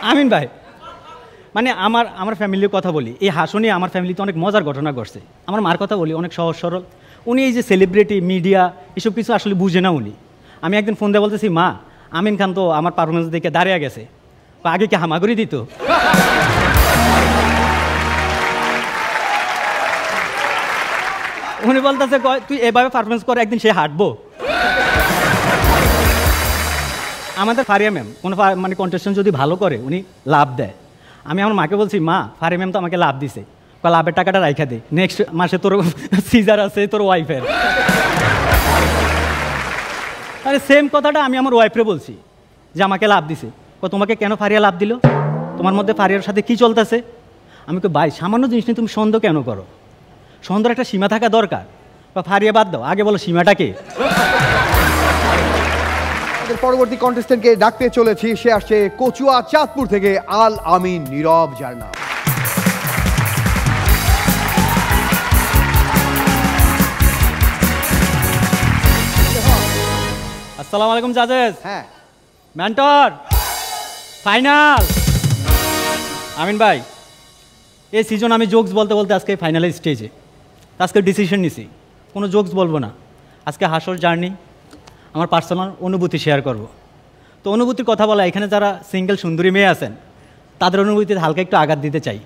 আমিন ভাই, মানে আমার ফ্যামিলির কথা বলি, এই হাসনি আমার ফ্যামিলিতে অনেক মজার ঘটনা ঘটছে। আমার মার কথা বলি, অনেক সহজ সরল। উনি এই যে সেলিব্রিটি মিডিয়া এসব কিছু আসলে বুঝে না উনি। আমি একদিন ফোন দিয়ে বলতেছি, মা আমিন খান তো আমার পারফরমেন্স দেখে দাঁড়িয়ে গেছে, আগে কি হামাগুড়ি দিত? উনি বলতেছে তুই এভাবে পারফরমেন্স করে একদিন সে হাঁটবো। আমাদের ফারিয়া ম্যাম কোনো মানে কন্টেস্টেন্ট যদি ভালো করে উনি লাভ দেয়। আমি আমার মাকে বলছি, মা ফারিয়া ম্যাম তো আমাকে লাভ দিছে, লাভের টাকাটা রাইখা দে, নেক্সট মাসে তোর সিজার আছে তোর ওয়াইফের। আরে সেম কথাটা আমি আমার ওয়াইফরে বলছি যে আমাকে লাভ দিছে, তোমাকে কেন ফারিয়া লাভ দিল, তোমার মধ্যে ফারিয়ার সাথে কি চলতেছে? আমি তো ভাই সামান্য জিনিস নিয়ে তুমি সন্দেহ কেন করো? সন্দেহের একটা সীমা থাকা দরকার। বা ফারিয়া বাদ দাও, আগে বলো সীমাটা কি? পরবর্তী কন্টেস্টেন্টকে ডাকতে চলেছি, সে আসছে কচুয়া চাঁদপুর থেকে, আল আমিন নীরব জার্না। আসসালামু আলাইকুম জাজেস। হ্যাঁ, মেন্টর, ফাইনাল। আমিন ভাই, এই সিজন আমি জোকস বলতে বলতে আজকে ফাইনালের স্টেজে, আজকে ডিসিশন নিছি কোনো জোকস বলবো না। আজকে হাসর জার্নি, আমার পার্সোনাল অনুভূতি শেয়ার করব। তো অনুভূতির কথা বলা, এখানে যারা সিঙ্গেল সুন্দরী মেয়ে আছেন তাদের অনুভূতিতে হালকা একটু আঘাত দিতে চাই।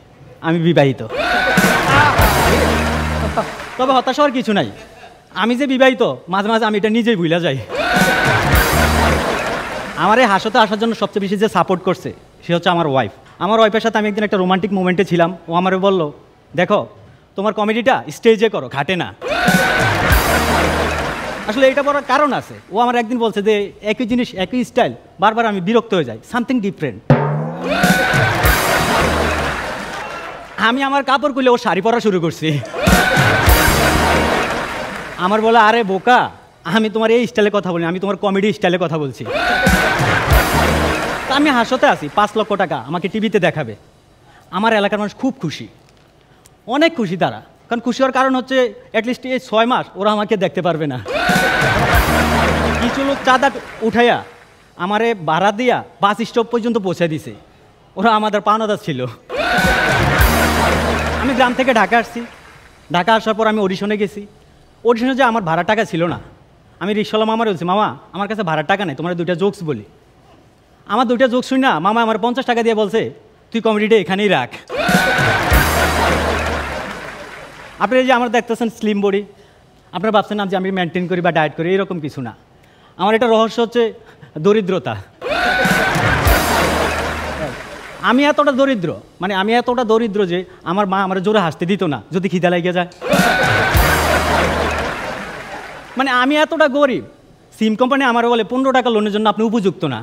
আমি বিবাহিত, তবে হতাশ হওয়ার কিছু নাই। আমি যে বিবাহিত মাঝে মাঝে আমি এটা নিজেই ভুলে যাই। আমার এই হাসতে আসার জন্য সবচেয়ে বেশি যে সাপোর্ট করছে সে হচ্ছে আমার ওয়াইফ। আমার ওয়াইফের সাথে আমি একদিন একটা রোমান্টিক মোমেন্টে ছিলাম, ও আমারে বলল, দেখো তোমার কমেডিটা স্টেজে করো, ঘাটে না। আসলে এটা বলার কারণ আছে। ও আমার একদিন বলছে যে একই জিনিস একই স্টাইল বারবার আমি বিরক্ত হয়ে যাই, সামথিং ডিফারেন্ট। আমি আমার কাপড় খুলে ও শাড়ি পরা শুরু করছি। আমার বলে, আরে বোকা, আমি তোমার এই স্টাইলে কথা বলি, আমি তোমার কমেডি স্টাইলে কথা বলছি। আমি হাসতে আসি, 5 লক্ষ টাকা আমাকে টিভিতে দেখাবে। আমার এলাকার মানুষ খুব খুশি, অনেক খুশি তারা। কারণ খুশি হওয়ার কারণ হচ্ছে অ্যাটলিস্ট এই 6 মাস ওরা আমাকে দেখতে পারবে না। কিছু লোক চাঁদা উঠাইয়া আমারে ভাড়া দিয়া বাস স্টপ পর্যন্ত পৌঁছে দিছে, ওরা আমাদের পাওনাদার ছিল। আমি গ্রাম থেকে ঢাকা আসছি, ঢাকা আসার পর আমি অডিশনে গেছি। অডিশনে যে আমার ভাড়া টাকা ছিল না, আমি রিক্সাওয়ালা মামার বলছি, মামা আমার কাছে ভাড়ার টাকা নেই, তোমার 2টা জোকস বলি। আমার 2টা জোকস শুনি না, মামা আমার 50 টাকা দিয়ে বলছে, তুই কমেডিটা এখানেই রাখ। আপনি এই যে আমার দেখতেছেন স্লিম বডি, আপনারা ভাবছেন না যে আমি মেনটেন করি বা ডায়েট করি, এরকম কিছু না। আমার এটা রহস্য হচ্ছে দরিদ্রতা। আমি এতটা দরিদ্র, মানে আমি এতটা দরিদ্র যে আমার মা আমার জোরে হাসতে দিত না যদি খিদা লেগে যায়। মানে আমি এতটা গরিব, সিম কোম্পানি আমার বলে 15 টাকা লোনের জন্য আপনি উপযুক্ত না।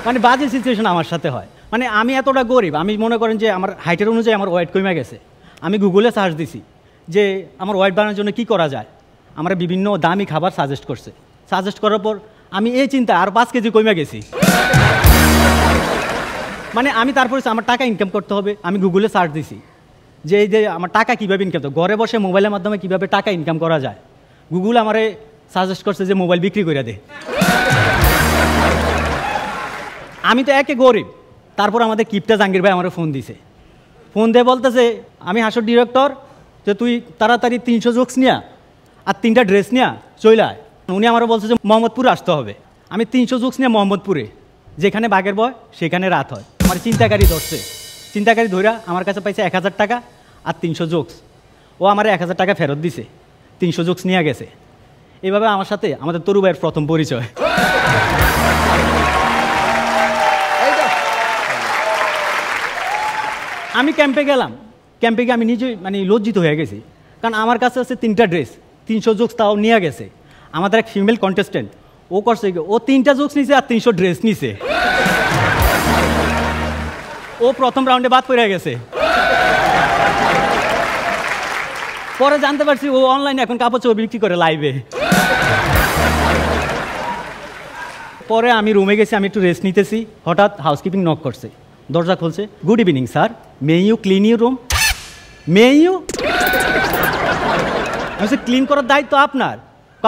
মানে বাজে সিচুয়েশন আমার সাথে হয়। মানে আমি এতটা গরিব, আমি মনে করেন যে আমার হাইটের অনুযায়ী আমার ওয়েট কমে গেছে। আমি গুগলে সার্চ দিছি যে আমার ওয়েট বাড়ানোর জন্য কি করা যায়, আমার বিভিন্ন দামি খাবার সাজেস্ট করছে। সাজেস্ট করার পর আমি এই চিন্তা আর 5 কেজি কমে গেছি। মানে আমি তারপরে আমার টাকা ইনকাম করতে হবে, আমি গুগলে সার্চ দিছি যে এই যে আমার টাকা কীভাবে ইনকাম করতে, ঘরে বসে মোবাইলের মাধ্যমে কীভাবে টাকা ইনকাম করা যায়। গুগল আমারে সাজেস্ট করছে যে মোবাইল বিক্রি করে দে। আমি তো একে গরিব, তারপর আমাদের কিপটা জাহাঙ্গীর ভাই আমার ফোন দিছে। ফোন দিয়ে বলতেছে, আমি হাসর ডিরেক্টর, যে তুই তাড়াতাড়ি 300 জোকস নিয়া আর 3টা ড্রেস নিয়া চলে আয়। উনি আমারও বলছে যে মোহাম্মদপুরে আসতে হবে। আমি 300 জোকস নিয়ে মোহাম্মদপুরে, যেখানে বাঘের ভয় সেখানে রাত হয়। আমার চিন্তাকারী ধরছে, চিন্তাকারী ধইরা আমার কাছে পাইছে 1000 টাকা আর 300 জোকস। ও আমার 1000 টাকা ফেরত দিছে, 300 জোকস নিয়ে গেছে। এভাবে আমার সাথে আমাদের তরু ভাইয়ের প্রথম পরিচয়। আমি ক্যাম্পে গেলাম, ক্যাম্পে গিয়ে আমি নিজে মানে লজ্জিত হয়ে গেছি, কারণ আমার কাছে আছে 3টা ড্রেস, 300 জোকস তাও নিয়ে গেছে। আমাদের এক ফিমেল কন্টেস্টেন্ট ও করছে, ও 3টা জোকস নিছে আর 300 ড্রেস নিছে। ও প্রথম রাউন্ডে বাদ পড়ে গেছে। পরে জানতে পারছি ও অনলাইনে এখন কাপড় চোপড় বিক্রি করে লাইভে। পরে আমি রুমে গেছি, আমি একটু রেস্ট নিতেছি, হঠাৎ হাউসকিপিং নক করছে, দরজা খুলছে। Good evening sir, may you clean your room? May you? আমি ক্লিন করার দায়িত্ব আপনার?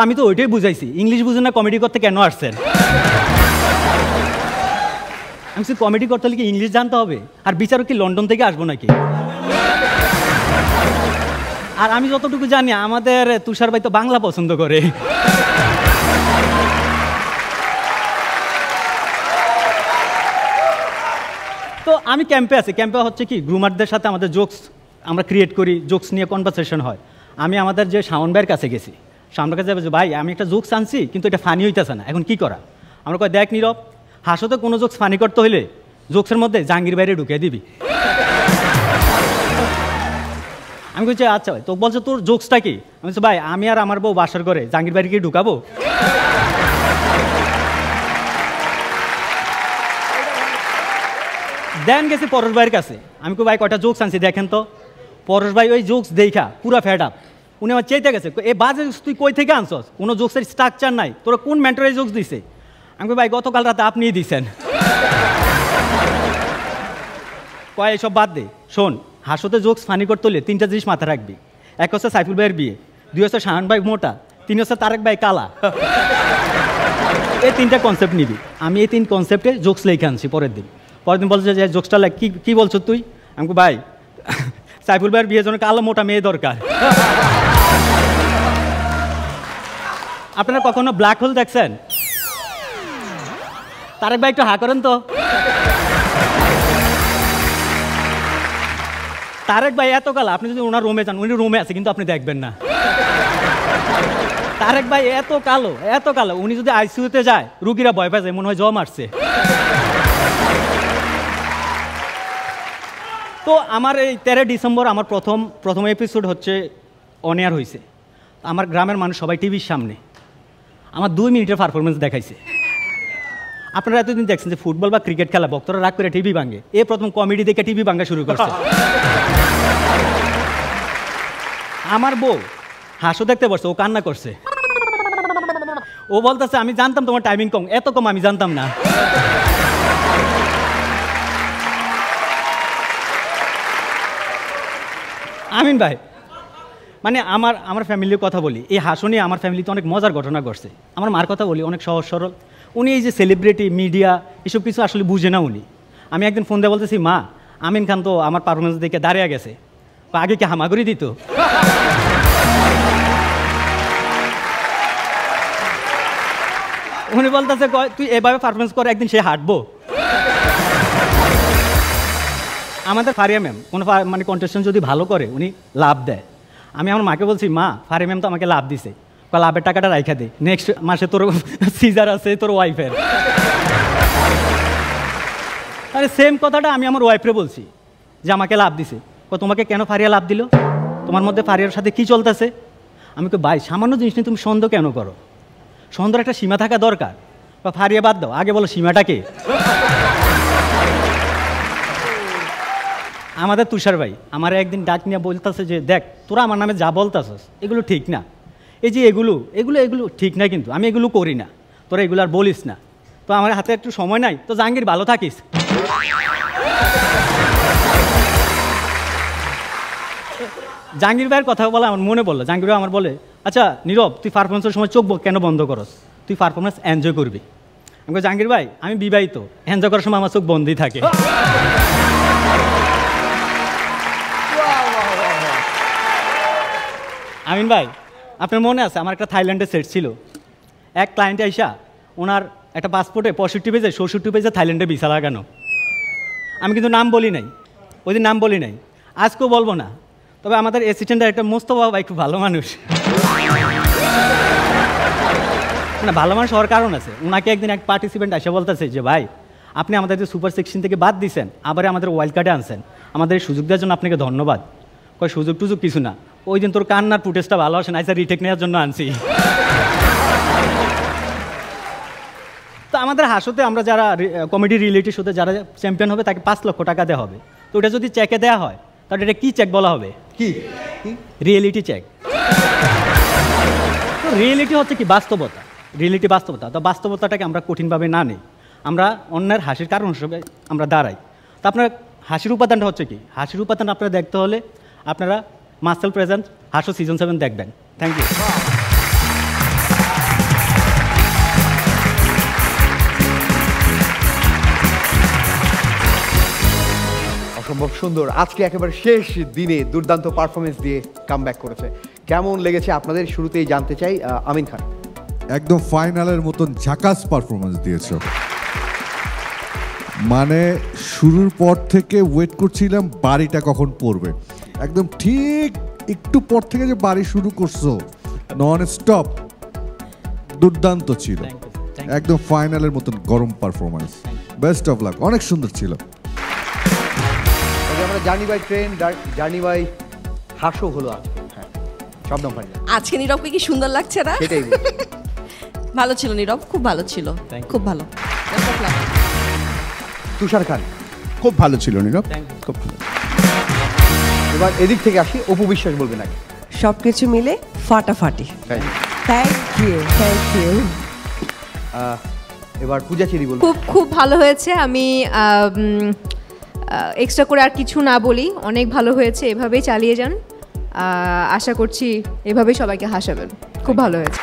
আমি তো ওইটাই বুঝাইছি, ইংলিশ বুঝেন না, কমেডি করতে কেন আসছেন? আমি কমেডি করতে হলে কি ইংলিশ জানতে হবে? আর বিচারক কি লন্ডন থেকে আসবো নাকি? আর আমি যতটুকু জানি আমাদের তুষার ভাই তো বাংলা পছন্দ করে। তো আমি ক্যাম্পে আছি, ক্যাম্পে হচ্ছে কি গ্রুমারদের সাথে আমাদের জোকস আমরা ক্রিয়েট করি, জোকস নিয়ে কনভারসেশন হয়। আমি আমাদের যে শাওন ভাইয়ের কাছে গেছি, শাওন ভাইয়ের কাছে ভাই আমি একটা জোকস আনছি কিন্তু এটা ফানি হইতেছে না, এখন কি করা? আমরা কয় দেখ নীরব, হাসতে কোনো জোকস ফানি করতে হইলে জোকসের মধ্যে জাহাঙ্গীর বাইরে ঢুকিয়ে দিবি। আমি বলছি আচ্ছা ভাই, তো বলছে তোর জোকসটা কি? আমি বলছি ভাই আমি আর আমার বউ বাসার করে জাহাঙ্গীর বাইরে কি ঢুকাবো? দেন গেছি পরশ ভাইয়ের কাছে, আমি কই ভাই কয়টা জোকস আনছি দেখেন তো। পরশ ভাই ওই জোকস দেখা পুরা ফেড আপ, উনি আমার চেয়ে গেছে এ বাজে তুই কই থেকে আনছস, কোনো জোকসের স্ট্রাকচার নাই, তোরা কোন মেন্টরে জোকস দিছে? আমি কই ভাই গতকাল রাতে আপনিই দিছেন। কয় এসব বাদ দে, শোন হাসতে জোকস ফানি করতে হলে 3টা জিনিস মাথায় রাখবি। এক হচ্ছে সাইফুল ভাইয়ের বিয়ে, 2 হচ্ছে শাহান ভাই মোটা, 3 হচ্ছে তারেক ভাই কালা। এই 3টা কনসেপ্ট নিবি। আমি এই 3 কনসেপ্টে জোকস লিখে আনছি। পরের দিন বলছে যে জোকসটা লাগ কি বলছো তুই? আমি ভাই সাইফুল ভাইয়ের বিয়ের জন্য কালো মোটা মেয়ে দরকার। আপনারা কখনো ব্ল্যাক হোল দেখছেন? তারেক ভাই একটু হা করেন তো। তারেক ভাই এত কালা, আপনি যদি ওনার রুমে যান, উনি রুমে আছে কিন্তু আপনি দেখবেন না। তারেক ভাই এত কালো, উনি যদি আইসিইউতে যায় রুগীরা ভয় পায় যায়, মনে হয় জ্বর মারছে। তো আমার এই 13 ডিসেম্বর আমার প্রথম এপিসোড হচ্ছে অন এয়ার হয়েছে। আমার গ্রামের মানুষ সবাই টিভির সামনে আমার 2 মিনিটের পারফরমেন্স দেখাইছে। আপনারা এতদিন দেখছেন যে ফুটবল বা ক্রিকেট খেলা ভক্তরা রাগ করে টিভি ভাঙে, এ প্রথম কমেডি দেখে টিভি ভাঙা শুরু করছে। আমার বউ হাসো দেখতে বসছে, ও কান্না করছে, ও বলতেছে আমি জানতাম তোমার টাইমিং কম, এত কম আমি জানতাম না। আমিন ভাই, মানে আমার ফ্যামিলির কথা বলি, এই হাসো নিয়ে আমার ফ্যামিলিতে অনেক মজার ঘটনা ঘটছে। আমার মার কথা বলি, অনেক সহজ সরল, উনি এই যে সেলিব্রিটি মিডিয়া এসব কিছু আসলে বুঝে না উনি। আমি একদিন ফোন দিয়ে বলতেছি মা আমিন খান তো আমার পারফরমেন্স দেখে দাঁড়িয়ে গেছে, আগে কি হামাগুড়ি দিত? উনি বলতেছে তুই এভাবে পারফরমেন্স করে একদিন সে হাঁটবো। আমাদের ফারিয়া ম্যাম কোনো মানে কন্টেস্টেন্ট যদি ভালো করে উনি লাভ দেয়। আমি আমার মাকে বলছি মা ফারিয়া ম্যাম তো আমাকে লাভ দিছে, লাভের টাকাটা রাইখা দে, নেক্সট মাসে তোর সিজার আছে তোর ওয়াইফের। আরে সেম কথাটা আমি আমার ওয়াইফরে বলছি যে আমাকে লাভ দিছে, তোমাকে কেন ফারিয়া লাভ দিল, তোমার মধ্যে ফারিয়ার সাথে কি চলতেছে? আমি তো ভাই সামান্য জিনিস নিয়ে তুমি সন্দেহ কেন করো, সন্দেহের একটা সীমা থাকা দরকার। বা ফারিয়া বাদ দাও, আগে বলো সীমাটাকে। আমাদের তুষার ভাই আমার একদিন ডাক নিয়ে বলতেছে যে দেখ তোরা আমার নামে যা বলতেছস এগুলো ঠিক না, এই যে এগুলো ঠিক না, কিন্তু আমি এগুলো করি না, তোরা এগুলো আর বলিস না। তো আমার হাতে একটু সময় নাই, তো জাহাঙ্গীর ভালো থাকিস। জাহাঙ্গীর ভাইয়ের কথা বলে আমার মনে পড়লো, জাহাঙ্গীর ভাই আমার বলে আচ্ছা নীরব তুই পারফরমেন্সের সময় চোখ কেন বন্ধ করস, তুই পারফরমেন্স এনজয় করবি। আমি বলি জাহাঙ্গীর ভাই আমি বিবাহিত, এনজয় করার সময় আমার চোখ বন্ধই থাকে। আমিন ভাই আপনার মনে আছে আমার একটা থাইল্যান্ডে সেট ছিল, এক ক্লায়েন্টে আইসা ওনার একটা পাসপোর্টে 65 পেজে 66 পেজে থাইল্যান্ডে ভিসা লাগানো। আমি কিন্তু নাম বলি নাই, ওই দিন নাম বলি নাই, আজকেও বলবো না। তবে আমাদের অ্যাসিস্ট্যান্ট একটা মোস্তফা ভাই খুব ভালো মানুষ, না ভালো মানুষ হওয়ার কারণ আছে। ওনাকে একদিন এক পার্টিসিপেন্ট এসে বলতেছে যে ভাই আপনি আমাদের যে সুপার সেকশন থেকে বাদ দিয়েছেন, আবার আমাদের ওয়াইল্ড কার্ডে আনছেন, আমাদের এই সুযোগ দেওয়ার জন্য আপনাকে ধন্যবাদ। কয় সুযোগ টুযোগ কিছু না, ওই দিন তোর কান্নার ফুটেজটা ভালো আসে না, আইসা রিটেক নেওয়ার জন্য আনছি। তো আমাদের হাসতে আমরা যারা কমেডি রিয়েলিটি শোতে যারা চ্যাম্পিয়ন হবে তাকে 5 লক্ষ টাকা দেওয়া হবে। তো ওটা যদি চেকে দেওয়া হয় তাহলে এটা কি চেক বলা হবে? কি রিয়েলিটি চেক। তো রিয়েলিটি হচ্ছে কি বাস্তবতা, রিয়েলিটি বাস্তবতা। তো বাস্তবতাটাকে আমরা কঠিনভাবে না নিই, আমরা অন্যের হাসির কারণ হিসেবে আমরা দাঁড়াই। তো আপনার হাসির উপাদানটা হচ্ছে কি, হাসির উপাদান আপনারা দেখতে হলে আপনারা মাসেল প্রেজেন্ট হাসো সিজন 7 দেখবেন। Thank you. অসম্ভব সুন্দর। আজকে একেবারে শেষ দিনে দুর্দান্ত পারফরমেন্স দিয়ে কামব্যাক করেছে। কেমন লেগেছে আপনাদের শুরুতেই জানতে চাই। আমিন খান। একদম ফাইনালের মতন ঝাকাস পারফরমেন্স দিয়েছো। মানে শুরুর পর থেকে ওয়েট করছিলাম বাড়িটা কখন পড়বে, একদম ঠিক একটু পর থেকে যে বাড়ি শুরু করছো নন স্টপ, দুর্দান্ত ছিল। একদম ফাইনালের মতন গরম পারফরমেন্স, বেস্ট অফ লাক, অনেক সুন্দর ছিল। আমরা journey by train, journey by হাসো হলো আজকে। হ্যাঁ, শবনম ফারিয়া। আজকে নীরবকে কি সুন্দর লাগছে না? সেটাই ভালো ছিল নীরব, খুব ভালো ছিল, খুব ভালো। তুষার খান। খুব ভালো ছিল নীরব, খুব ভালো। এবার এদিক থেকে আসি, অপু বিশ্বাস বলবেন নাকি? সবকিছু মিলে ফাটাফাটি। Thank you, thank you. এবার পূজা চেরি বলবেন। খুব ভালো হয়েছে। আমি এক্সট্রা করে আর কিছু না বলি, অনেক ভালো হয়েছে, এভাবেই চালিয়ে যান। আশা করছি এভাবেই সবাইকে হাসাবেন। খুব ভালো হয়েছে।